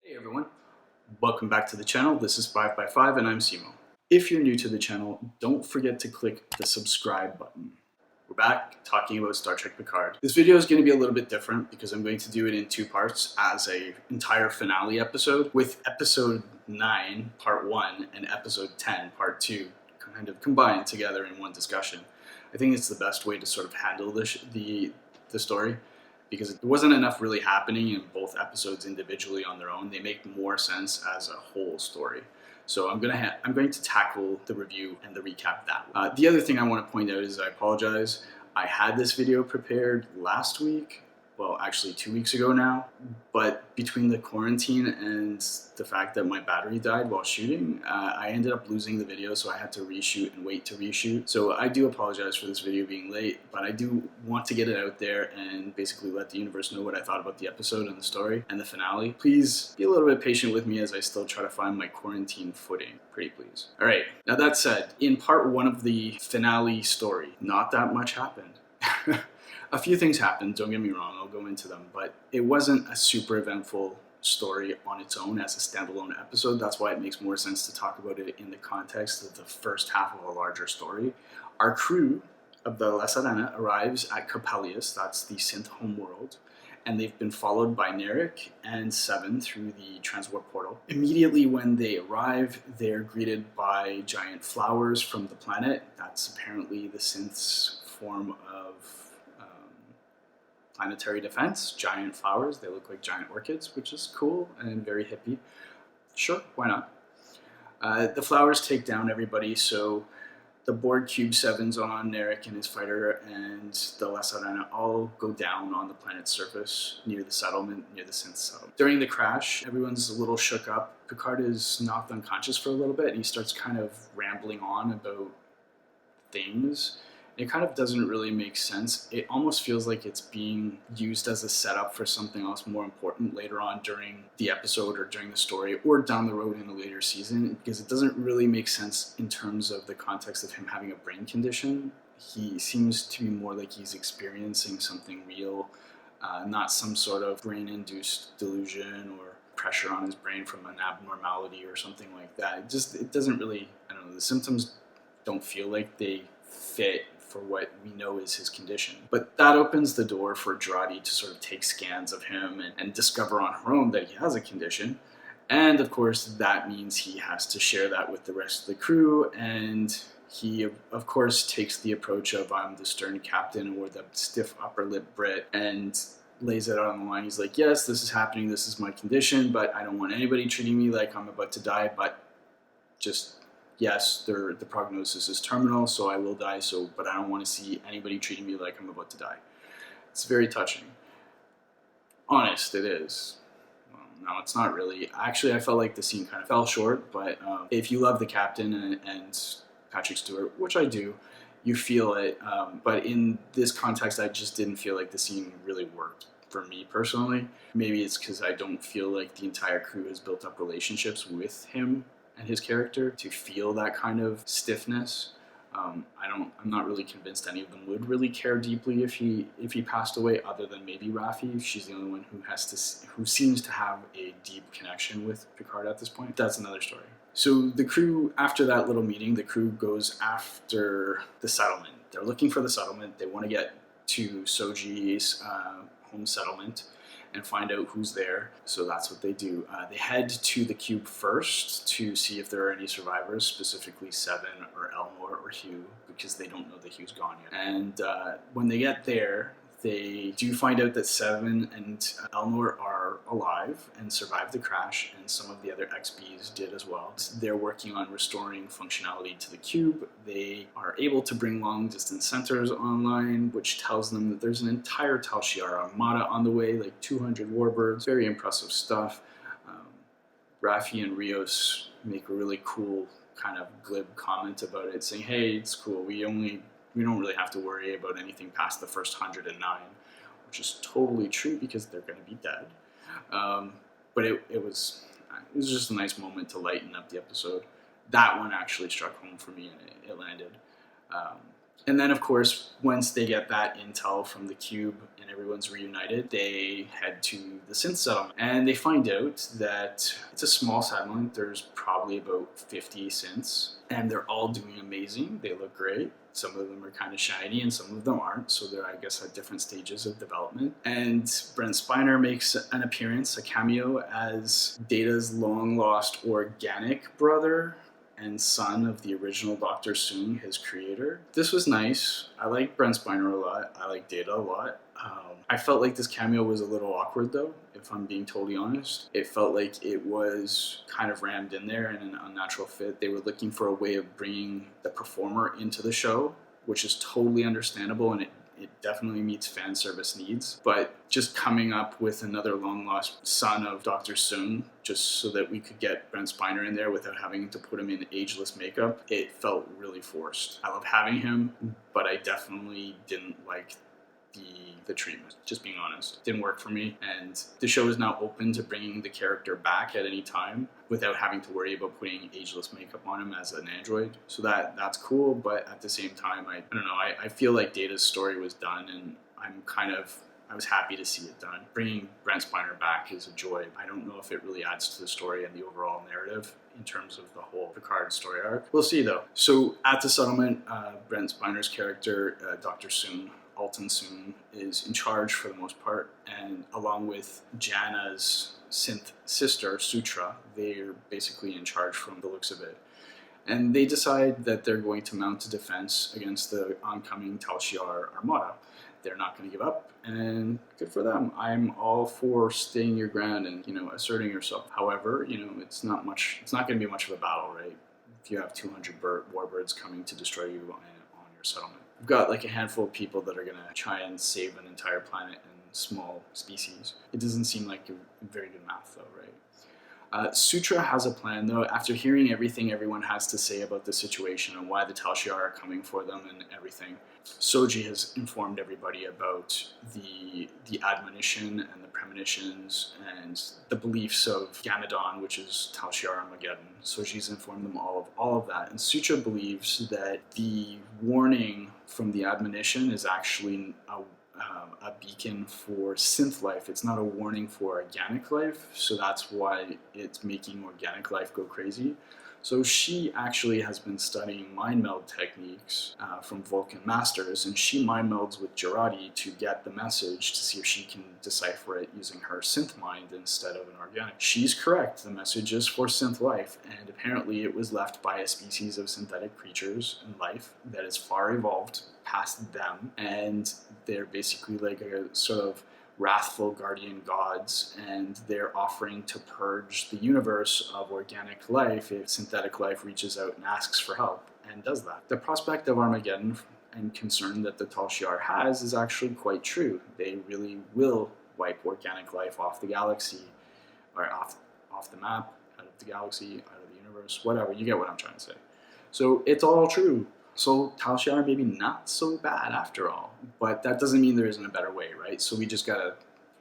Hey everyone, welcome back to the channel. This is FiveXFive and I'm Simo. If you're new to the channel, don't forget to click the subscribe button. We're back talking about Star Trek Picard. This video is going to be a little bit different because I'm going to do it in two parts as an entire finale episode, with episode 9 part 1 and episode 10 part 2 kind of combined together in one discussion. I think it's the best way to sort of handle the story, because there wasn't enough really happening in both episodes individually on their own. They make more sense as a whole story. So I'm going to tackle the review and the recap that way. The other thing I want to point out is I apologize. I had this video prepared last week, well actually 2 weeks ago now, but between the quarantine and the fact that my battery died while shooting, I ended up losing the video, so I had to reshoot and wait to reshoot. So I do apologize for this video being late, but I do want to get it out there and basically let the universe know what I thought about the episode and the story and the finale. Please be a little bit patient with me as I still try to find my quarantine footing. Pretty please. Alright, now that said, in part 1 of the finale story, not that much happened. A few things happened, don't get me wrong, I'll go into them, but it wasn't a super eventful story on its own as a standalone episode. That's why it makes more sense to talk about it in the context of the first half of a larger story. Our crew of the La Sirena arrives at Coppelius, that's the synth homeworld, and they've been followed by Narek and Seven through the transport portal. Immediately when they arrive, they're greeted by giant flowers from the planet. That's apparently the synth's form of planetary defense. Giant flowers, they look like giant orchids, which is cool and very hippie. Sure, why not? The flowers take down everybody, so the Borg Cube 7's on, Narek and his fighter, and the La Sirena all go down on the planet's surface near the settlement, near the synth settlement. During the crash, everyone's a little shook up. Picard is knocked unconscious for a little bit, and he starts kind of rambling on about things. It kind of doesn't really make sense. It almost feels like it's being used as a setup for something else more important later on during the episode or during the story or down the road in a later season, because it doesn't really make sense in terms of the context of him having a brain condition. He seems to be more like he's experiencing something real, not some sort of brain-induced delusion or pressure on his brain from an abnormality or something like that. It doesn't really, I don't know, the symptoms don't feel like they fit for what we know is his condition. But that opens the door for Jurati to sort of take scans of him and discover on her own that he has a condition. And of course, that means he has to share that with the rest of the crew, and he, of course, takes the approach of I'm the stern captain or the stiff upper lip Brit and lays it out on the line. He's like, yes, this is happening, this is my condition, but I don't want anybody treating me like I'm about to die, but just yes, the prognosis is terminal, so I will die, but I don't want to see anybody treating me like I'm about to die. It's very touching. Honest, it is. Well, no, it's not really. Actually, I felt like the scene kind of fell short, but if you love the captain and Patrick Stewart, which I do, you feel it. But in this context, I just didn't feel like the scene really worked for me personally. Maybe it's because I don't feel like the entire crew has built up relationships with him and his character to feel that kind of stiffness. I'm not really convinced any of them would really care deeply if he passed away, other than maybe Raffi. She's the only one who seems to have a deep connection with Picard at this point. That's another story. So the crew, after that little meeting, the crew goes after the settlement. They're looking for the settlement. They want to get to Soji's home settlement and find out who's there. So that's what they do. They head to the cube first to see if there are any survivors, specifically Seven or Elmore or Hugh, because they don't know that Hugh's gone yet. And when they get there, they do find out that Seven and Elmore are alive and survived the crash, and some of the other XBs did as well. They're working on restoring functionality to the cube. They are able to bring long-distance sensors online, which tells them that there's an entire Tal Shiar armada on the way, like 200 warbirds. Very impressive stuff. Raffi and Rios make a really cool kind of glib comment about it, saying, hey, it's cool, we don't really have to worry about anything past the first 109, which is totally true because they're going to be dead. But it was just a nice moment to lighten up the episode. That one actually struck home for me, and it landed. And then, of course, once they get that intel from the cube and and everyone's reunited, they head to the synth settlement. And they find out that it's a small settlement. There's probably about 50 synths, and they're all doing amazing. They look great. Some of them are kind of shiny and some of them aren't, so they're, I guess, at different stages of development. And Brent Spiner makes an appearance, a cameo, as Data's long-lost organic brother and son of the original Dr. Soong, his creator. This was nice. I like Brent Spiner a lot. I like Data a lot. I felt like this cameo was a little awkward, though, if I'm being totally honest. It felt like it was kind of rammed in there and an unnatural fit. They were looking for a way of bringing the performer into the show, which is totally understandable, and it definitely meets fan service needs. But just coming up with another long-lost son of Dr. Soong, just so that we could get Brent Spiner in there without having to put him in ageless makeup, it felt really forced. I love having him, but I definitely didn't like the treatment, just being honest. Didn't work for me, and the show is now open to bringing the character back at any time without having to worry about putting ageless makeup on him as an android. So that's cool, but at the same time, I don't know, I feel like Data's story was done, and I was happy to see it done. Bringing Brent Spiner back is a joy. I don't know if it really adds to the story and the overall narrative in terms of the whole Picard story arc. We'll see, though. So at the settlement, Brent Spiner's character, Dr. Soong, Alton Soong, is in charge for the most part, and along with Jana's synth sister, Sutra, they're basically in charge from the looks of it. And they decide that they're going to mount a defense against the oncoming Tal Shiar armada. They're not going to give up, and good for them. I'm all for staying your ground and, asserting yourself. However, it's not going to be much of a battle, right? If you have 200 warbirds coming to destroy you on your settlement. You've got like a handful of people that are going to try and save an entire planet and small species. It doesn't seem like a very good math, though, right? Sutra has a plan, though. After hearing everything everyone has to say about the situation and why the Tal Shiar are coming for them and everything, Soji has informed everybody about the admonition and the premonitions and the beliefs of Gamadon, which is Tal Shiar Armageddon. Soji's informed them all of that. And Sutra believes that the warning from the admonition is actually a beacon for synth life. It's not a warning for organic life, so that's why it's making organic life go crazy. So she actually has been studying mind meld techniques from Vulcan masters, and she mind melds with Jurati to get the message to see if she can decipher it using her synth mind instead of an organic. She's correct. The message is for synth life, and apparently it was left by a species of synthetic creatures and life that is far evolved past them, and they're basically like a sort of wrathful guardian gods, and they're offering to purge the universe of organic life if synthetic life reaches out and asks for help, and does that. The prospect of Armageddon and concern that the Tal Shiar has is actually quite true. They really will wipe organic life off the galaxy, or off the map, out of the galaxy, out of the universe, whatever. You get what I'm trying to say. So it's all true. So Tal Shiar maybe not so bad after all, but that doesn't mean there isn't a better way, right? So we just gotta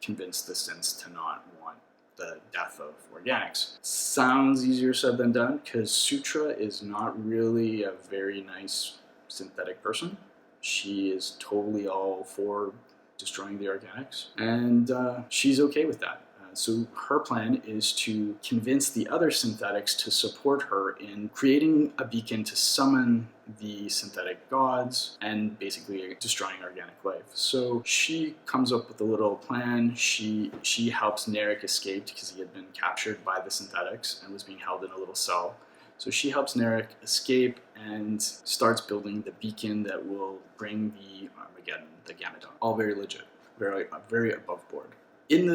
convince the synths to not want the death of organics. Sounds easier said than done, because Sutra is not really a very nice synthetic person. She is totally all for destroying the organics, and she's okay with that. So her plan is to convince the other synthetics to support her in creating a beacon to summon the synthetic gods and basically destroying organic life. So she comes up with a little plan. She helps Narek escape because he had been captured by the synthetics and was being held in a little cell. So she helps Narek escape and starts building the beacon that will bring the Armageddon, the Gamadon. All very legit, very above board. In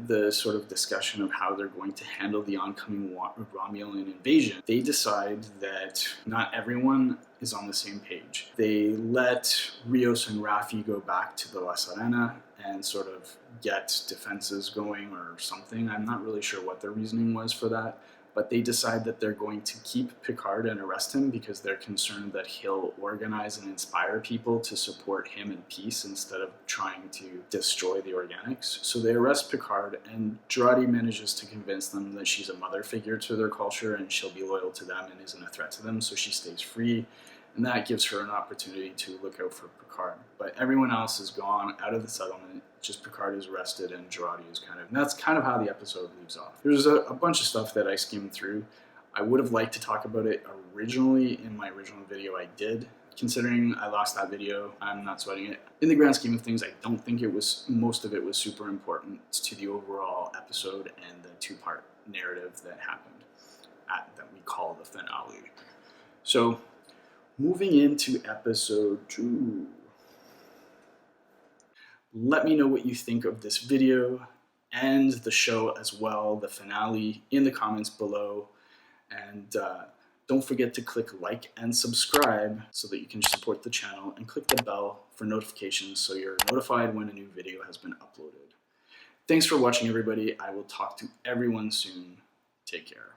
the sort of discussion of how they're going to handle the oncoming Romulan invasion, they decide that not everyone is on the same page. They let Rios and Raffi go back to the La Serena and sort of get defenses going or something. I'm not really sure what their reasoning was for that, but they decide that they're going to keep Picard and arrest him because they're concerned that he'll organize and inspire people to support him in peace instead of trying to destroy the organics. So they arrest Picard, and Jurati manages to convince them that she's a mother figure to their culture and she'll be loyal to them and isn't a threat to them, so she stays free, and that gives her an opportunity to look out for Picard. But everyone else is gone out of the settlement. just Picard is arrested and Jurati is and that's kind of how the episode leaves off. There's a bunch of stuff that I skimmed through. I would have liked to talk about it originally in my original video. I did. Considering I lost that video, I'm not sweating it. In the grand scheme of things, I don't think most of it was super important to the overall episode and the two-part narrative that happened that we call the finale. So, moving into episode 2. Let me know what you think of this video and the show as well, the finale, in the comments below. And don't forget to click like and subscribe so that you can support the channel, and click the bell for notifications so you're notified when a new video has been uploaded. Thanks for watching, everybody. I will talk to everyone soon. Take care.